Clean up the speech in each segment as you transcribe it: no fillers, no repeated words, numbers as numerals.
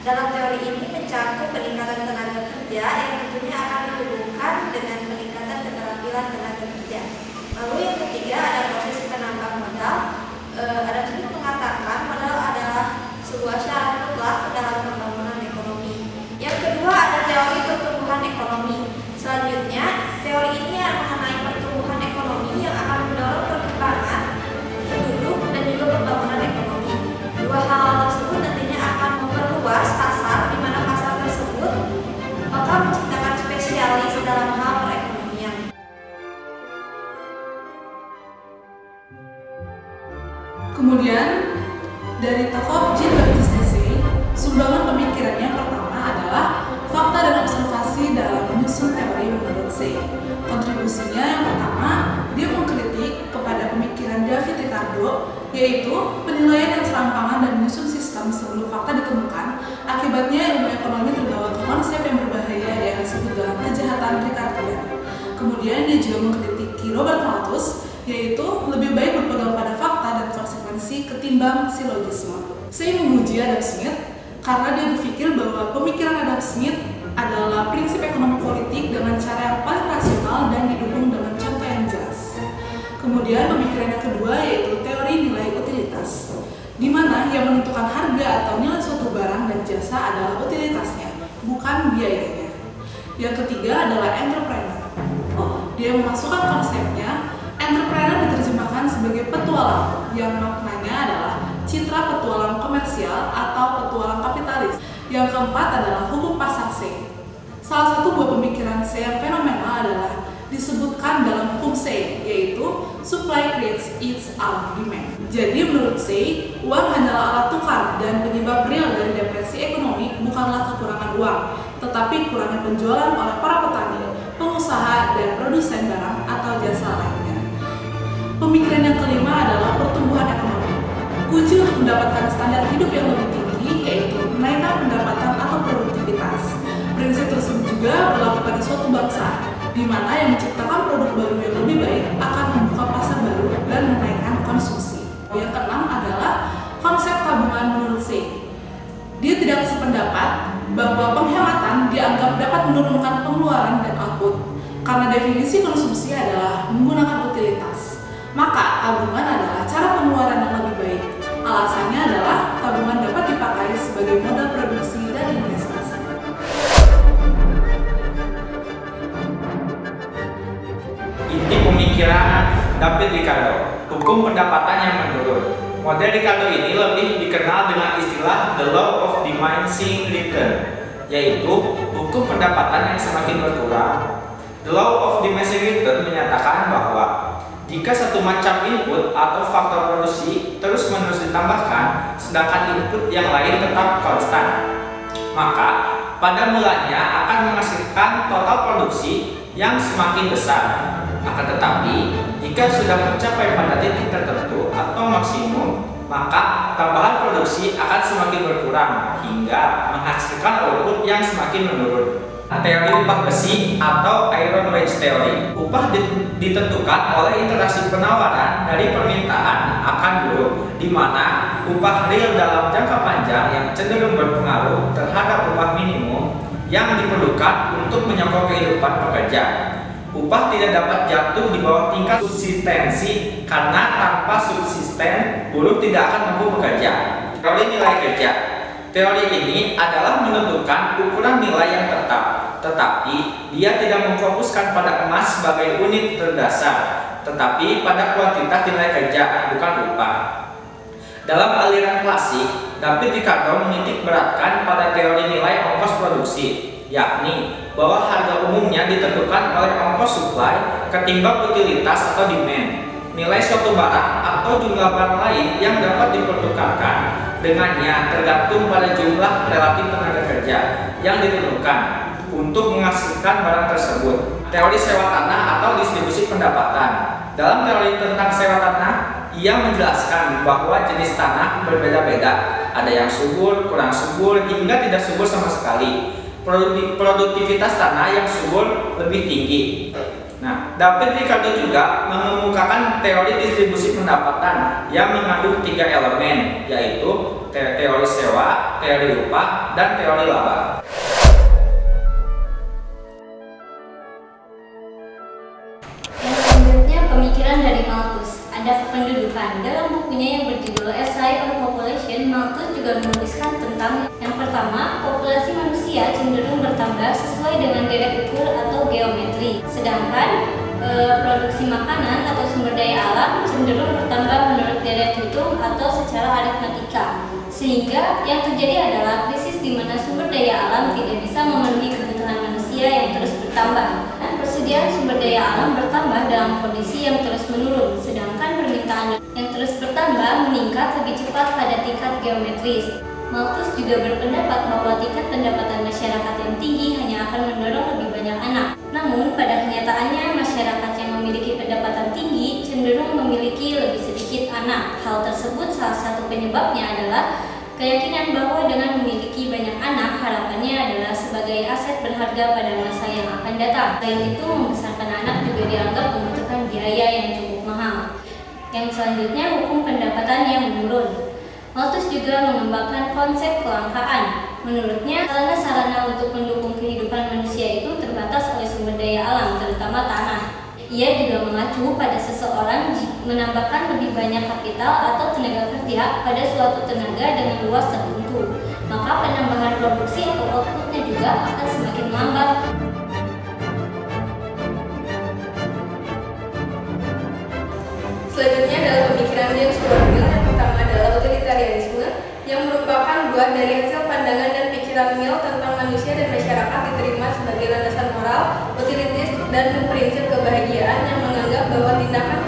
Dalam teori ini mencakup peningkatan tenaga kerja yang tentunya akan dihubungkan dengan peningkatan keterampilan tenaga kerja. Lalu yang ketiga ada proses penambang modal. Adam Smith mengatakan modal adalah sebuah syarat mutlak dalam pembangunan ekonomi. Yang kedua ada teori pertumbuhan ekonomi. Selanjutnya, teori ini mengenai pertumbuhan ekonomi yang akan mendorong perkembangan penduduk dan juga pembangunan ekonomi. Dua hal tersebut nantinya akan memperluas pasar, di mana pasar tersebut bakal menciptakan spesialis dalam hal perekonomian. Kemudian, dari tokoh Jean-Baptiste Dessay, sumbangan pemikirannya pertama adalah fakta dan observasi dalam menyusun teori menurut Say. Kontribusinya yang pertama, dia mengkritik kepada pemikiran David Ricardo, yaitu penilaian yang serampangan dan menyusun sistem sebelum fakta ditemukan. Akibatnya ilmu ekonomi terbawa ke konsep yang berbahaya yang disebut dengan kejahatan Ricardian. Kemudian dia juga mengkritiki Robert Malthus, yaitu lebih baik berpegang pada fakta dan konsekuensi ketimbang silogisme. Saya memuji Adam Smith karena dia berpikir bahwa pemikiran Adam Smith adalah prinsip ekonomi politik dengan cara yang paling rasional dan didukung dengan contoh yang jelas. Kemudian pemikiran yang kedua yaitu teori nilai utilitas, di mana yang menentukan harga atau nilai suatu barang dan jasa adalah utilitasnya, bukan biayanya. Yang ketiga adalah entrepreneur. Dia memasukkan konsepnya. Entrepreneur diterjemahkan sebagai petualang, yang maknanya adalah citra petualang komersial atau petualang kapitalis. Yang keempat adalah hukum pasar Say. Salah satu buah pemikiran Say yang fenomenal adalah disebutkan dalam hukum Say, yaitu supply creates its own demand. Jadi menurut Say, uang hanyalah alat tukar dan penyebab real dari depresi ekonomi bukanlah kekurangan uang, tetapi kurangnya penjualan oleh para petani, pengusaha, dan produsen barang atau jasa lainnya. Pemikiran yang kelima adalah pertumbuhan ekonomi. Kunci untuk mendapatkan standar hidup yang lebih tinggi yaitu menaikkan pendapatan atau produktivitas. Prinsip tersebut juga berlaku pada suatu bangsa, di mana yang menciptakan produk baru yang lebih baik akan membuka pasar baru dan menaikkan konsumsi. Yang keenam adalah konsep tabungan menurut Say. Dia tidak sependapat bahwa penghematan dianggap dapat menurunkan pengeluaran dan output, karena definisi konsumsi adalah menggunakan utilitas. Maka tabungan adalah cara pengeluaran yang lebih baik. Alasannya adalah tabungan dapat dipakai sebagai modal produksi dan investasi. Inti pemikiran David Ricardo, hukum pendapatan yang menurun. Model Ricardo ini lebih dikenal dengan istilah the law of diminishing return, yaitu hukum pendapatan yang semakin berkurang. The law of diminishing return menyatakan bahwa jika satu macam input atau faktor produksi terus-menerus ditambahkan, sedangkan input yang lain tetap konstan, maka pada mulanya akan menghasilkan total produksi yang semakin besar. Akan tetapi, jika sudah mencapai pada titik tertentu atau maksimum, maka tambahan produksi akan semakin berkurang hingga menghasilkan output yang semakin menurun. Teori upah besi atau iron wage theory. Upah ditentukan oleh interaksi penawaran dari permintaan akan buruh, di mana upah real dalam jangka panjang yang cenderung berpengaruh terhadap upah minimum yang diperlukan untuk menyokong kehidupan pekerja. Upah tidak dapat jatuh di bawah tingkat subsistensi karena tanpa subsisten buruh tidak akan mampu bekerja. Teori nilai kerja. Teori ini adalah menentukan ukuran nilai yang tetap, tetapi dia tidak memfokuskan pada emas sebagai unit terdasar, tetapi pada kuantitas nilai kerja, bukan upah. Dalam aliran klasik, David Ricardo menitik beratkan pada teori nilai ongkos produksi, yakni bahwa harga umumnya ditentukan oleh ongkos supply ketimbang utilitas atau demand. Nilai suatu barang atau jumlah barang lain yang dapat dipertukarkan dengannya tergantung pada jumlah relatif tenaga kerja yang ditentukan untuk menghasilkan barang tersebut. Teori sewa tanah atau distribusi pendapatan. Dalam teori tentang sewa tanah, ia menjelaskan bahwa jenis tanah berbeda-beda. Ada yang subur, kurang subur, hingga tidak subur sama sekali. Produktivitas tanah yang subur lebih tinggi. Nah, David Ricardo juga mengemukakan teori distribusi pendapatan yang mengandung 3 elemen, yaitu teori sewa, teori upah, dan teori laba. Yang selanjutnya pemikiran dari Malthus. Ada kependudukan. Dalam bukunya yang berjudul Essay on Population, Malthus juga menuliskan tentang yang pertama, populasi manusia cenderung bertambah sesuai dengan deret ukur atau geometri. Sedangkan produksi makanan atau sumber daya alam cenderung bertambah menurut deret hitung atau secara aritmatika. Sehingga yang terjadi adalah krisis di mana sumber daya alam tidak bisa memenuhi kebutuhan manusia yang terus bertambah. Persediaan sumber daya alam bertambah dalam kondisi yang terus menurun, sedangkan permintaan yang terus bertambah meningkat lebih cepat pada tingkat geometris. Malthus juga berpendapat bahwa tingkat pendapatan masyarakat yang tinggi hanya akan mendorong lebih banyak anak. Namun, pada kenyataannya masyarakat yang memiliki pendapatan tinggi cenderung memiliki lebih sedikit anak. Hal tersebut salah satu penyebabnya adalah keyakinan bahwa dengan memiliki banyak anak, harapannya adalah sebagai aset berharga pada masa yang akan datang. Selain itu, membesarkan anak juga dianggap membutuhkan biaya yang cukup mahal. Yang selanjutnya, hukum pendapatan yang menurun. Malthus juga mengembangkan konsep kelangkaan. Menurutnya, sarana untuk mendukung kehidupan manusia itu terbatas oleh sumber daya alam, terutama tanah. Ia juga mengacu pada seseorang menambahkan lebih banyak kapital atau tenaga kerja pada suatu tenaga dengan luas tertentu, maka penambahan produksi atau outputnya juga akan semakin lambat. Selanjutnya adalah pemikiran James Stuart Mill. Yang pertama adalah utilitarianisme, yang merupakan buah dari hasil pandangan dan pikiran Mill tentang manusia dan masyarakat diterima sebagai landasan moral, utilitis, dan prinsip kebahagiaan yang menganggap bahwa tindakan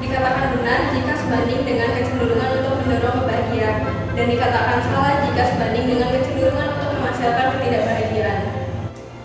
dikatakan benar jika sebanding dengan kecenderungan untuk mendorong kebahagiaan, dan dikatakan salah jika sebanding dengan kecenderungan untuk menghasilkan ketidakbahagiaan.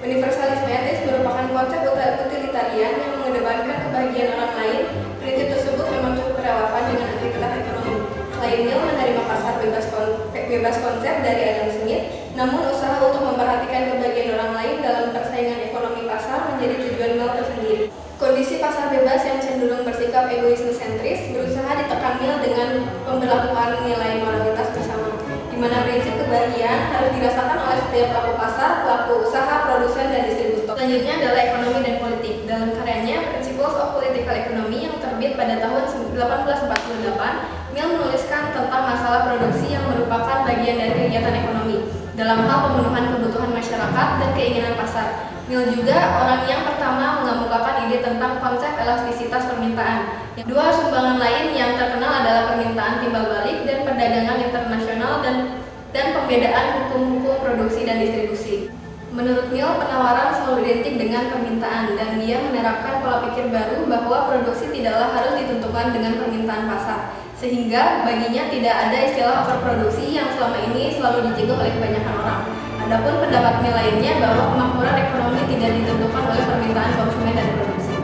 Universalisme etis merupakan konsep utilitarian yang mengedepankan kebahagiaan orang lain. Prinsip tersebut memang cukup relevan dengan aktivitas ekonomi. Selain Mill menerima pasar bebas konsep dari Adam Smith, namun usaha untuk memperhatikan kebahagiaan orang lain dalam persaingan ekonomi pasar menjadi tujuan Mill tersendiri. Kondisi pasar bebas yang cenderung bersikap egoisme-sentris berusaha ditekan Mill dengan pemberlakuan nilai moralitas bersama, di mana prinsip kebahagiaan harus dirasakan oleh setiap pelaku pasar, pelaku usaha, produsen, dan distributor. Selanjutnya adalah ekonomi dan politik. Dalam karyanya Principles of Political Economy yang terbit pada tahun 1848, Mill menuliskan tentang masalah produksi yang merupakan bagian dari kegiatan ekonomi dalam hal pemenuhan kebutuhan masyarakat dan keinginan pasar. Mill juga orang yang pertama mengemukakan ide tentang konsep elastisitas permintaan. Dua sumbangan lain yang terkenal adalah permintaan timbal balik dan perdagangan internasional dan pembedaan hukum-hukum produksi dan distribusi. Menurut Mill, penawaran selalu identik dengan permintaan, dan dia menerapkan pola pikir baru bahwa produksi tidaklah harus ditentukan dengan permintaan pasar, sehingga baginya tidak ada istilah overproduksi yang selama ini selalu dijegal oleh kebanyakan orang. Adapun pendapat Mill lainnya bahwa kemakmuran ekonomi tidak ditentukan oleh permintaan konsumen dan produksi.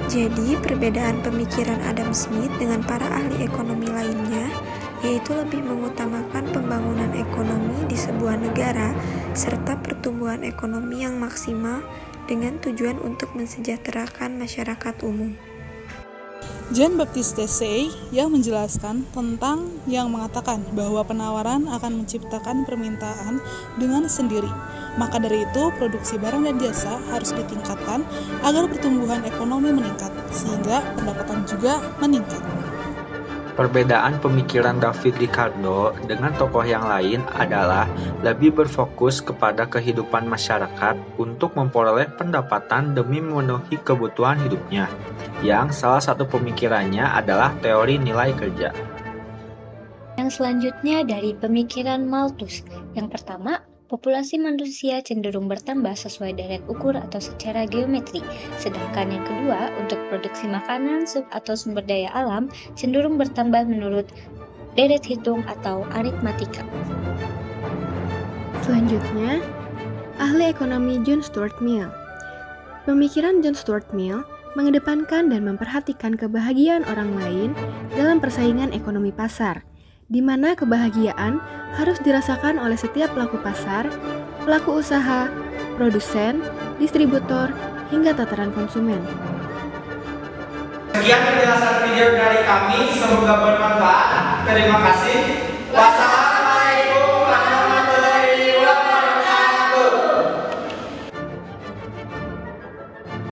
Jadi, perbedaan pemikiran Adam Smith dengan para ahli ekonomi lainnya yaitu lebih mengutamakan pembangunan ekonomi di sebuah negara serta pertumbuhan ekonomi yang maksimal dengan tujuan untuk mensejahterakan masyarakat umum. Jean-Baptiste Say yang menjelaskan tentang yang mengatakan bahwa penawaran akan menciptakan permintaan dengan sendiri. Maka dari itu, produksi barang dan jasa harus ditingkatkan agar pertumbuhan ekonomi meningkat, sehingga pendapatan juga meningkat. Perbedaan pemikiran David Ricardo dengan tokoh yang lain adalah lebih berfokus kepada kehidupan masyarakat untuk memperoleh pendapatan demi memenuhi kebutuhan hidupnya, yang salah satu pemikirannya adalah teori nilai kerja. Yang selanjutnya dari pemikiran Malthus. Yang pertama, populasi manusia cenderung bertambah sesuai deret ukur atau secara geometri. Sedangkan yang kedua, untuk produksi makanan atau sumber daya alam cenderung bertambah menurut deret hitung atau aritmatika. Selanjutnya, ahli ekonomi John Stuart Mill. Pemikiran John Stuart Mill mengedepankan dan memperhatikan kebahagiaan orang lain dalam persaingan ekonomi pasar, di mana kebahagiaan harus dirasakan oleh setiap pelaku pasar, pelaku usaha, produsen, distributor, hingga tataran konsumen. Sekian penjelasan video dari kami, semoga bermanfaat. Terima kasih. Wassalamualaikum.